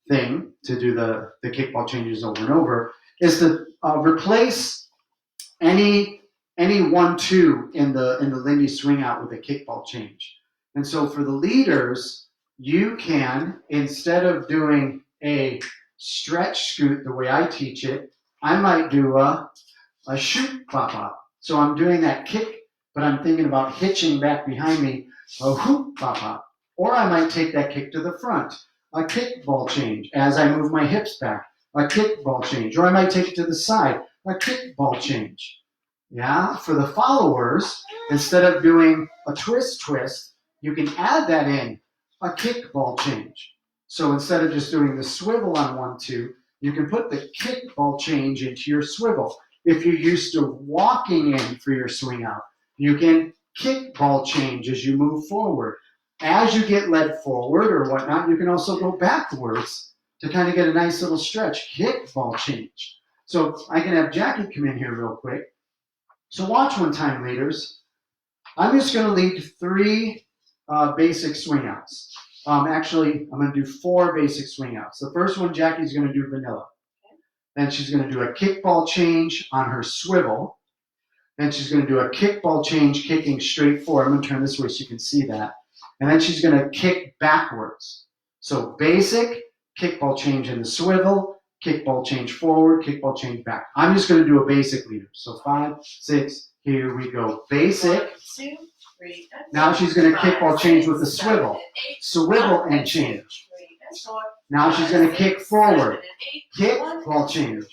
thing to do the kickball changes over and over, is to replace any 1-2 in the Lindy swing out with a kickball change. And so for the leaders, you can, instead of doing a stretch scoot the way I teach it, I might do a shoot pop up. So I'm doing that kick, but I'm thinking about hitching back behind me, a hoop pop up. Or I might take that kick to the front, a kickball change as I move my hips back, a kickball change. Or I might take it to the side, a kickball change. Yeah, for the followers, instead of doing a twist, you can add that in, a kickball change. So instead of just doing the swivel on 1-2, you can put the kickball change into your swivel. If you're used to walking in for your swing out, You can kick ball change as you move forward. As you get led forward or whatnot, you can also go backwards to kind of get a nice little stretch. Kick ball change. So I can have Jackie come in here real quick. So watch one time, leaders. I'm just going to lead 3 basic swing outs. Actually, I'm going to do 4 basic swing outs. The first one, Jackie's going to do vanilla. Then she's going to do a kickball change on her swivel. Then she's going to do a kickball change, kicking straight forward. I'm going to turn this way so you can see that. And then she's going to kick backwards. So basic, kickball change in the swivel, kickball change forward, kickball change back. I'm just going to do a basic, leader. So 5, 6, here we go. Basic. 1, 2, 3, and 4. Now she's going to kickball change with the swivel. Swivel and change. Now she's going to kick forward. Kick, ball change.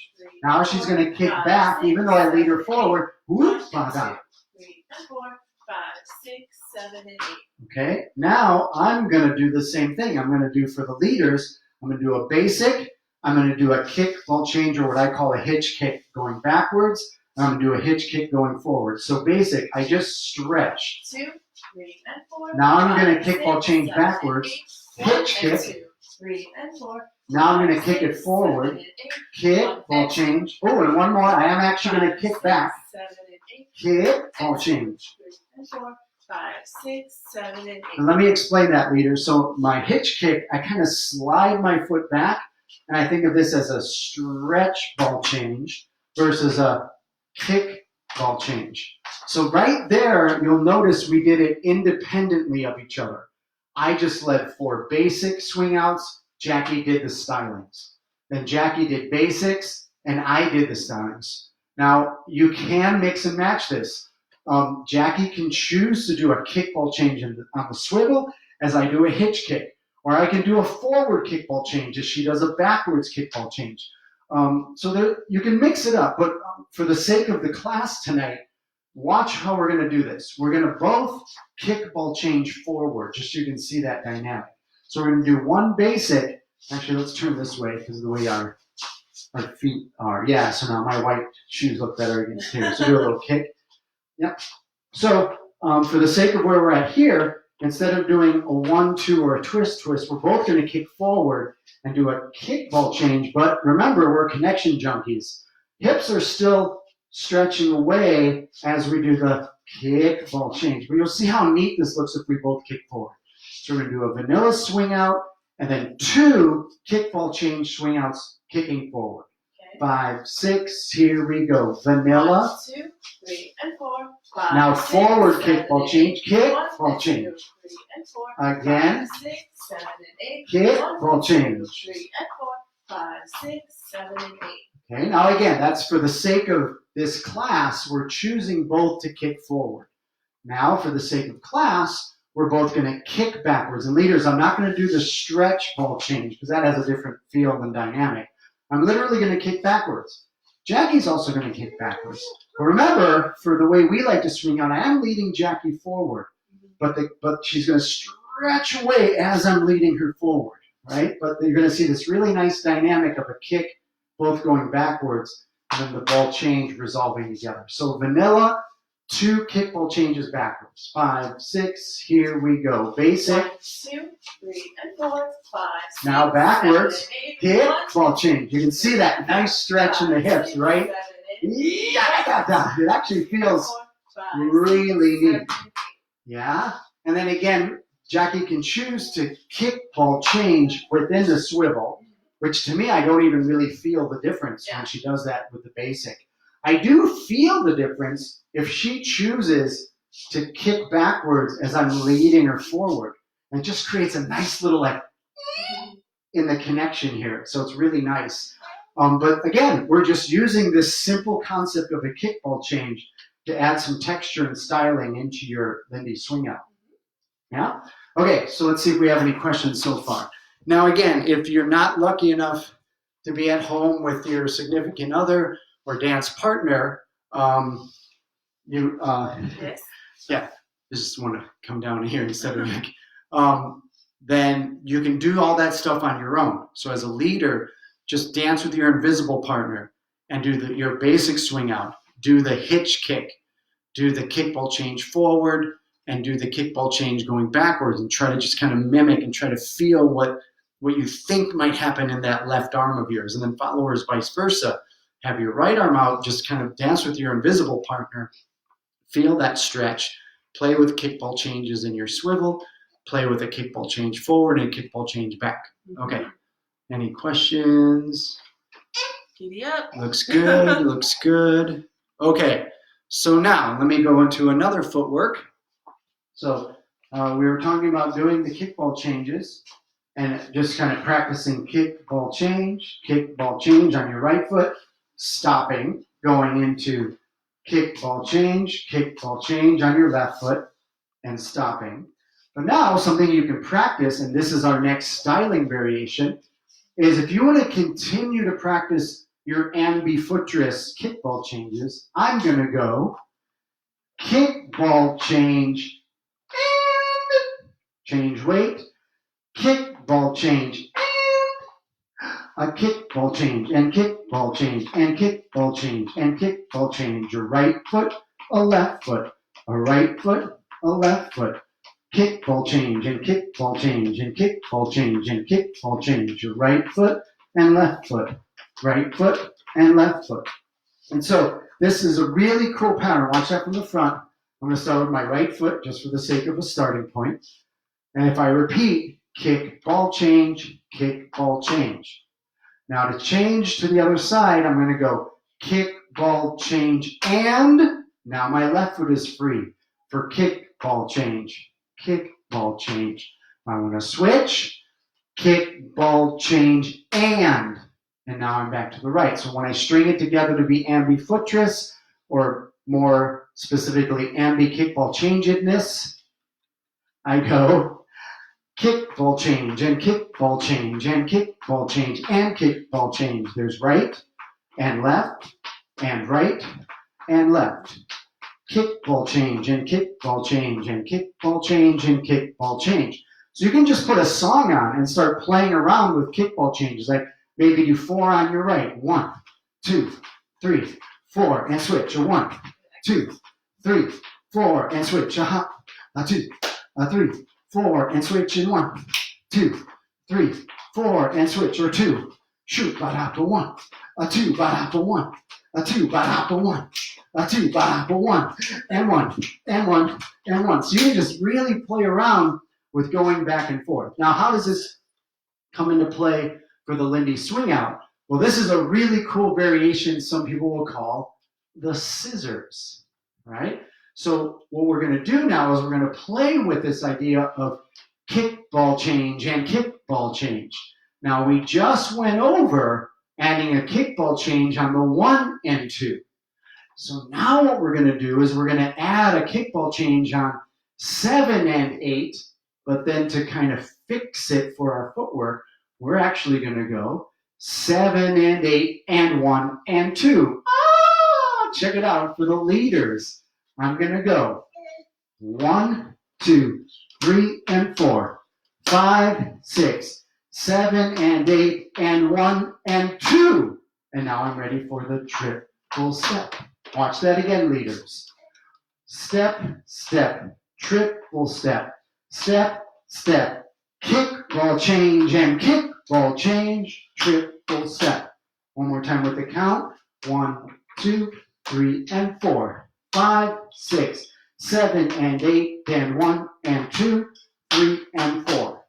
Now she's going to kick back, even though I lead her forward. Whoop, down. 3 and 4, 5, 6, 7, and 8. Okay, now I'm going to do the same thing. I'm going to do for the leaders, I'm going to do a basic. I'm going to do a kick, ball change, or what I call a hitch kick going backwards. And I'm going to do a hitch kick going forward. So basic, I just stretch. 2, 3, and 4. Now I'm going to 5, kick ball 6, change 7, backwards. 8, Hitch 1 and kick. 2, 3 and 4. Now I'm going to kick it forward. Kick, ball change. Oh, and one more. I am actually going to kick back. 7 and 8. Kick, ball change. 3 and 4, 5, 6, 7, and 8. And let me explain that, leader. So my hitch kick, I kind of slide my foot back, and I think of this as a stretch ball change versus a kick ball change. So right there, you'll notice we did it independently of each other. I just led 4 basic swing outs. Jackie did the stylings. Then Jackie did basics, and I did the stylings. Now, you can mix and match this. Jackie can choose to do a kickball change on the swivel as I do a hitch kick. Or I can do a forward kickball change as she does a backwards kickball change. So there, you can mix it up. But for the sake of the class tonight, watch how we're going to do this. We're going to both kickball change forward, just so you can see that dynamic. So we're going to do one basic. Actually, let's turn this way because of the way our feet are. Yeah, so now my white shoes look better against here. So do a little kick. Yep. So for the sake of where we're at here, instead of doing a 1, 2, or a twist, we're both going to kick forward and do a kickball change. But remember, we're connection junkies. Hips are still stretching away as we do the kickball change. But you'll see how neat this looks if we both kick forward. So we're going to do a vanilla swing out and then 2 kickball change swing outs kicking forward. Okay. 5, 6, here we go. Vanilla. 1, 2, 3, and 4. 5, Now 6, forward 7, kickball 8, change, 1 kickball and change. 2, 3 and 4. Again. 5, 6, 7, and 8. Kickball 1, 2, change. 3 and 4. 5, 6, 7, and 8. Okay, now again, that's for the sake of this class, we're choosing both to kick forward. Now, for the sake of class, we're both going to kick backwards. And leaders, I'm not going to do the stretch ball change because that has a different feel and dynamic. I'm literally going to kick backwards. Jackie's also going to kick backwards. But remember, for the way we like to swing out, I am leading Jackie forward, but she's going to stretch away as I'm leading her forward, right? But you're going to see this really nice dynamic of a kick, both going backwards, and then the ball change resolving together. So vanilla, 2 kickball changes backwards. 5, 6, here we go. Basic. 1, 2, 3, and 4. 5, 6, Now backwards, 7, and 8. kickball change. You can see that nice stretch in the hips, right? Yeah, it actually feels really neat. Yeah? And then again, Jackie can choose to kickball change within the swivel, which to me, I don't even really feel the difference when she does that with the basic. I do feel the difference if she chooses to kick backwards as I'm leading her forward. And it just creates a nice little in the connection here. So it's really nice. But again, we're just using this simple concept of a kickball change to add some texture and styling into your Lindy swing out. Yeah? Okay, so let's see if we have any questions so far. Now again, if you're not lucky enough to be at home with your significant other or dance partner, just want to come down here instead of then you can do all that stuff on your own. So as a leader, just dance with your invisible partner and do your basic swing out. Do the hitch kick. do the kickball change forward and do the kickball change going backwards, and try to just kind of mimic and try to feel what you think might happen in that left arm of yours. And then followers vice versa. Have your right arm out, just kind of dance with your invisible partner, feel that stretch, play with kickball changes in your swivel, play with a kickball change forward and kickball change back. Okay, any questions? Giddy up. Looks good, looks good. Okay, so now let me go into another footwork. So we were talking about doing the kickball changes and just kind of practicing kickball change on your right foot, stopping, going into kickball change on your left foot, and stopping. But now something you can practice, and this is our next styling variation, is if you want to continue to practice your ambidextrous kickball changes, I'm going to go kickball change and change weight, kickball change and a kickball change and kickball change and kickball change and kickball change. Your right foot, a left foot, a right foot, a left foot. Kickball change and kickball change and kickball change and kickball change. Your right foot and left foot, right foot and left foot. And so this is a really cool pattern. Watch that from the front. I'm going to start with my right foot just for the sake of a starting point. And if I repeat, kickball change, kickball change. Now to change to the other side, I'm going to go kickball change and now my left foot is free for kickball change. Kickball change. I want to switch, kickball change, and now I'm back to the right. So when I string it together to be ambidextrous, or more specifically ambi-kickball change-itness, I go kickball change and kickball change and kickball change and kickball change. There's right and left and right and left. Kickball change and kickball change and kickball change and kickball change. So you can just put a song on and start playing around with kickball changes. Like maybe do 4 on your right. 1, 2, 3, 4, and switch. A 1, 2, 3, 4, and switch. A hop. A 2, a 3, 4, and switch. And 1, 2, 3, 4, and switch. Or 2. Shoot, but hop a 1. A 2, but hop a 1. A 2, but hop a 1. A 2, but hop a 1. And 1, and 1, and 1. So you can just really play around with going back and forth. Now, how does this come into play for the Lindy swing out? Well, this is a really cool variation some people will call the scissors, right? So what we're going to do now is we're going to play with this idea of kickball change and kickball change. Now, we just went over adding a kickball change on the 1 and 2. So now what we're going to do is we're going to add a kickball change on 7 and 8, but then to kind of fix it for our footwork, we're actually going to go 7 and 8 and 1 and 2. Check it out for the leaders. I'm going to go 1, 2, 3, and 4, 5, 6, 7 and 8 and 1 and 2. And now I'm ready for the triple step. Watch that again, leaders. Step, step, triple step, step, step, kickball change and kickball change, triple step. One more time with the count. 1, 2, 3, and 4, 5, 6, 7 and 8, and 1 and 2, 3 and 4.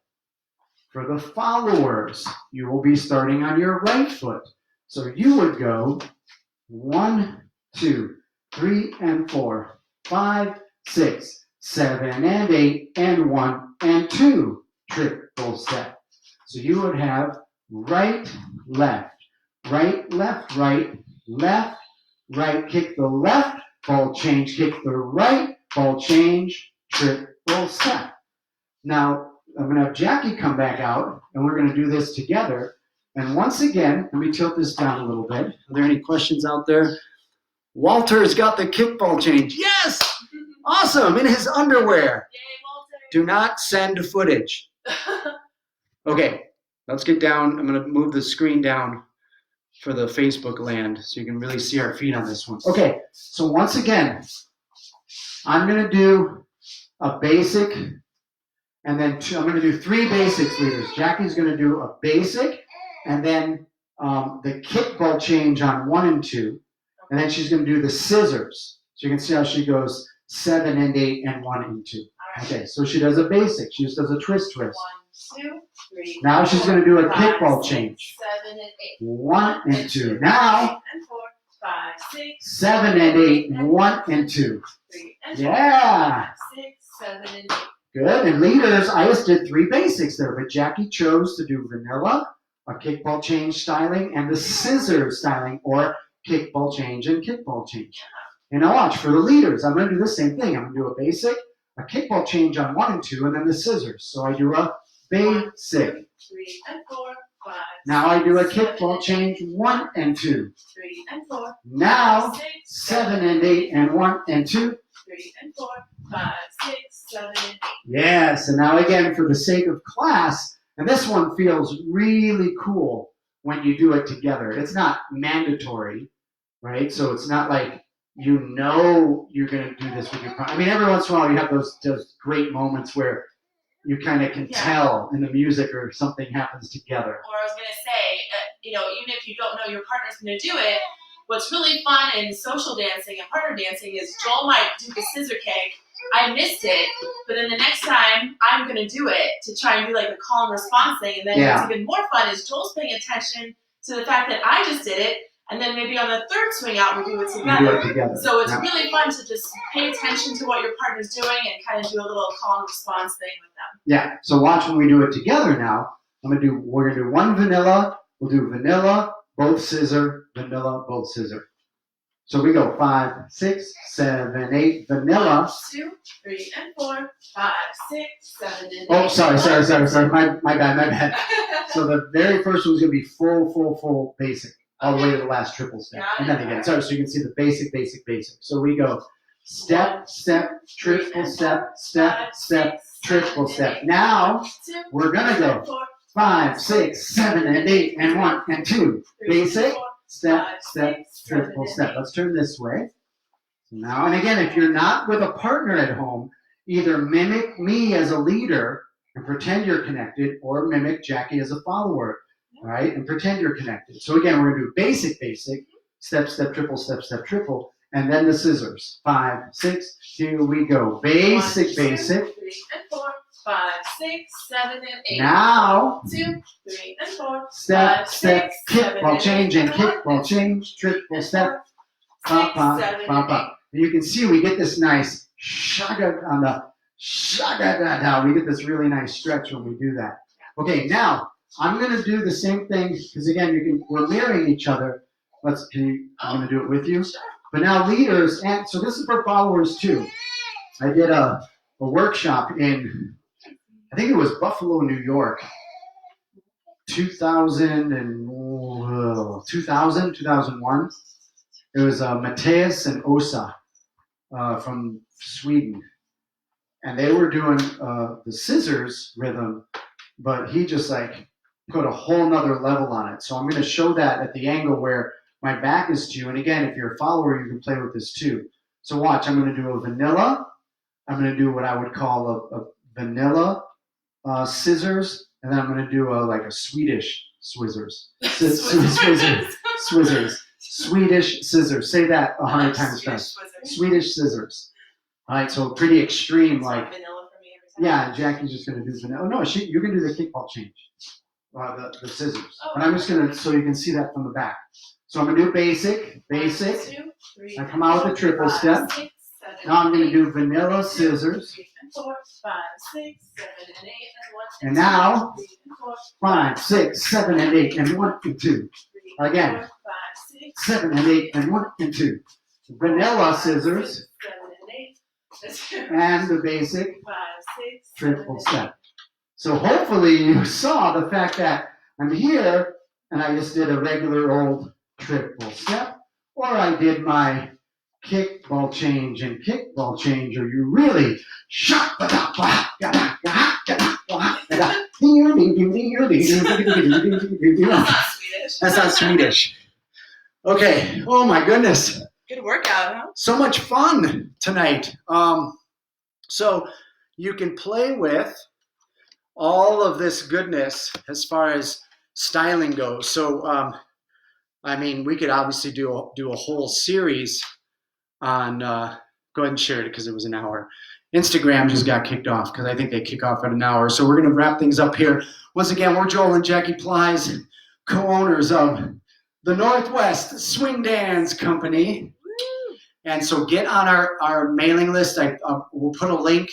For the followers, you will be starting on your right foot. So you would go 1, 2, 3, and 4, 5, 6, 7 and 8, and 1 and 2, triple step. So you would have right, left, right, left, right, left, right, kick the left, ball change, kick the right, ball change, triple step. Now, I'm going to have Jackie come back out, and we're going to do this together. And once again, let me tilt this down a little bit. Are there any questions out there? Walter's got the kickball change. Yes! Awesome, in his underwear. Yay, Walter. Do not send footage. Okay, let's get down. I'm going to move the screen down for the Facebook land so you can really see our feet on this one. Okay, so once again, I'm going to do a basic, and then I'm going to do 3 basics, leaders. Jackie's going to do a basic, and then the kickball change on 1 and 2, and then she's going to do the scissors. So you can see how she goes 7 and 8 and 1 and 2. Okay, so she does a basic. She just does a twist. 1, 2, 3. Now she's going to do a kickball change. 7 and 8. 1 and 2. Now 3 and 4, 5, 6. 7 and 8 and 1 and 2. 3 and 4, Yeah. 5, 6, 7 and 8. Good. And leaders, I just did 3 basics there, but Jackie chose to do vanilla, a kickball change styling, and the scissors styling, or kickball change and kickball change. And now watch, for the leaders, I'm going to do the same thing. I'm going to do a basic, a kickball change on 1 and 2, and then the scissors. So I do a basic. 3 and 4, 5. Now I do a kickball change 1 and 2. 3 and 4. Now 6, 7 and 8 and 1 and 2. 3 and 4, 5, 6, 7 and 8. Yes, and now again, for the sake of class, and this one feels really cool when you do it together. It's not mandatory, right? So it's not like you know you're going to do this with your partner. I mean, every once in a while you have those great moments where you kind of can tell in the music or something happens together. Or I was going to say, even if you don't know your partner's going to do it, what's really fun in social dancing and partner dancing is Joel might do the scissor kick. I missed it, but then the next time I'm going to do it to try and do like a call and response thing. And then what's even more fun is Joel's paying attention to the fact that I just did it. And then maybe on the 3rd swing out, we do it together. You do it together. So it's really fun to just pay attention to what your partner's doing and kind of do a little call and response thing with them. Yeah, so watch when we do it together now. We're going to do 1 vanilla. We'll do vanilla, both scissor, vanilla, both scissor. So we go 5, 6, 7, 8, vanilla. 1, 2, 3, and 4, 5, 6, 7, and 8. Oh, sorry. My bad. So the very first one's going to be full basic, all the way to the last triple step. And then again, so you can see the basic. So we go step, triple step, triple step. Now we're going to go 5, 6, 7, and 8, and 1 and 2. Basic, step, triple step. Let's turn this way. Now, and again, if you're not with a partner at home, either mimic me as a leader and pretend you're connected, or mimic Jackie as a follower, right? And pretend you're connected. So again, we're going to do basic, step, triple, and then the scissors. 5, 6, here we go. Basic. 1, 2, 3, and 4, 5, 6, 7, and 8. Now 2, 3, and 4. Step, 5, 6, kickball 7, change, and 8, kickball change, triple step, 6, 7, and 8. And you can see we get this nice shaga on the shaga down. We get this really nice stretch when we do that. Okay, now I'm going to do the same thing because again, we're mirroring each other. I'm going to do it with you. Sure. But now leaders, and so this is for followers too. I did a workshop in, I think it was Buffalo, New York, 2001. It was Matthias and Osa from Sweden. And they were doing the scissors rhythm, but he just put a whole nother level on it. So I'm going to show that at the angle where my back is to you. And again, if you're a follower, you can play with this too. So watch, I'm going to do a vanilla. I'm going to do what I would call a vanilla scissors. And then I'm going to do a Swedish swizzers. Swizzers. Swedish scissors. Say that 100 times fast. Swedish scissors. All right, so pretty extreme, Vanilla for me every time. Yeah, Jackie's just going to do vanilla. Oh, no, you can do the kickball change, the scissors. But I'm just going to, so you can see that from the back. So I'm going to do basic. 1, 2, 3, I come out with a triple 5, step. 6, 7, Now I'm going to 8, do vanilla 2, scissors. 3, and 4, 5, 6, 7, and 8, and 1, And now, 2, 3, and 4, 5, 6, 7, and 8, and 1 and 2. 3, and Again. 4, 5, 6, 7 and 8, and 1 and 2. Vanilla scissors. 6, 7, and 8. And the basic 5, 6, triple step. So hopefully you saw the fact that I'm here and I just did a regular old triple step, or I did my kickball change and kickball change, or you really shot the That's not Swedish. That's not Swedish. Okay. Oh my goodness. Good workout, huh? So much fun tonight. So you can play with all of this goodness as far as styling goes. So, I mean, we could obviously do a whole series on, go ahead and share it because it was an hour. Instagram just got kicked off because I think they kick off at an hour. So we're going to wrap things up here. Once again, we're Joel and Jackie Plys, co-owners of the Northwest Swing Dance Company. And so get on our mailing list. We'll put a link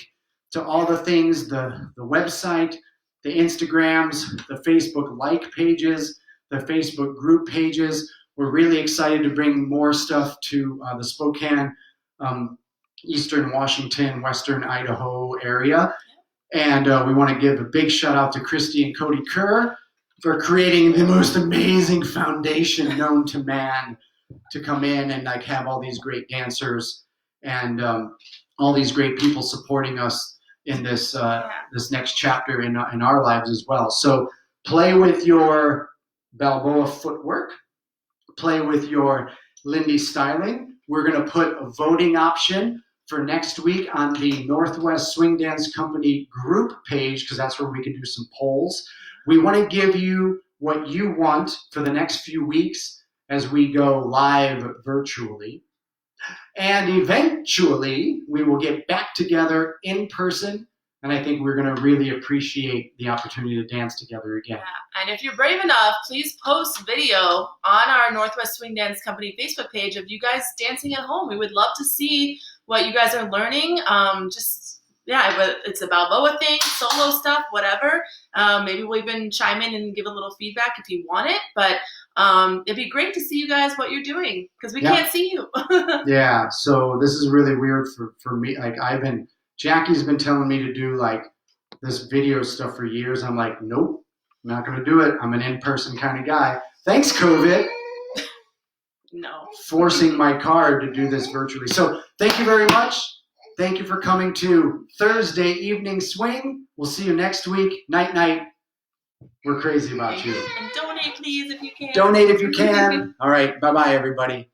to all the things, the website, the Instagrams, the Facebook like pages, the Facebook group pages. We're really excited to bring more stuff to the Spokane, Eastern Washington, Western Idaho area. And we want to give a big shout out to Christy and Cody Kerr for creating the most amazing foundation known to man to come in and like have all these great dancers and all these great people supporting us in this this next chapter in our lives as well. So play with your Balboa footwork, play with your Lindy Styling. We're going to put a voting option for next week on the Northwest Swing Dance Company group page because that's where we can do some polls. We want to give you what you want for the next few weeks as we go live virtually. And eventually, we will get back together in person, and I think we're going to really appreciate the opportunity to dance together again. Yeah. And if you're brave enough, please post video on our Northwest Swing Dance Company Facebook page of you guys dancing at home. We would love to see what you guys are learning. But it's a Balboa thing, solo stuff, whatever. Maybe we'll even chime in and give a little feedback if you want it. But it'd be great to see you guys what you're doing because we can't see you. Yeah, so this is really weird for me. Like Jackie's been telling me to do like this video stuff for years. I'm like, nope, I'm not going to do it. I'm an in-person kind of guy. Thanks, COVID. No. Forcing my card to do this virtually. So thank you very much. Thank you for coming to Thursday Evening Swing. We'll see you next week. Night, night. We're crazy about you. And donate, please, if you can. Donate if you can. All right. Bye-bye, everybody.